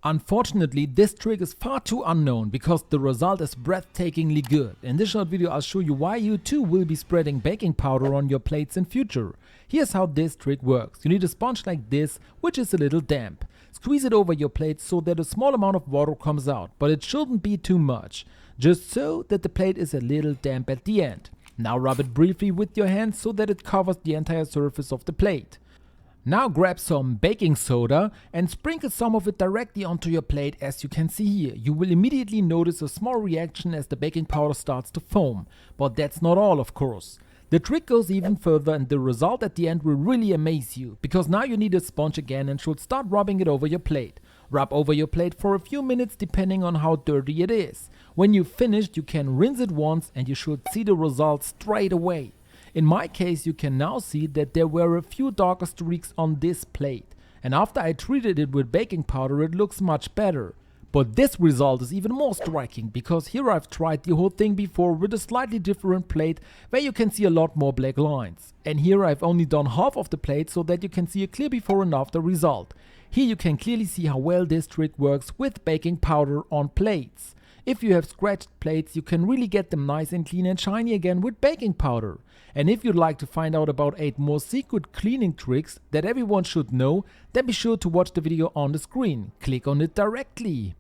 Unfortunately, this trick is far too unknown because the result is breathtakingly good. In this short video I'll show you why you too will be spreading baking powder on your plates in future. Here's how this trick works. You need a sponge like this, which is a little damp. Squeeze it over your plate so that a small amount of water comes out, but it shouldn't be too much. Just so that the plate is a little damp at the end. Now rub it briefly with your hands so that it covers the entire surface of the plate. Now grab some baking soda and sprinkle some of it directly onto your plate. As you can see here. You will immediately notice a small reaction as the baking powder starts to foam. But that's not all, of course. The trick goes even further and the result at the end will really amaze you, because now you need a sponge again and should start rubbing it over your plate. Rub over your plate for a few minutes depending on how dirty it is. When you've finished, you can rinse it once and you should see the result straight away. In my case, you can now see that there were a few darker streaks on this plate, and after I treated it with baking powder it looks much better. But this result is even more striking, because here I've tried the whole thing before with a slightly different plate where you can see a lot more black lines. And here I've only done half of the plate so that you can see a clear before and after result. Here you can clearly see how well this trick works with baking powder on plates. If you have scratched plates, you can really get them nice and clean and shiny again with baking powder. And if you'd like to find out about 8 more secret cleaning tricks that everyone should know, then be sure to watch the video on the screen. Click on it directly.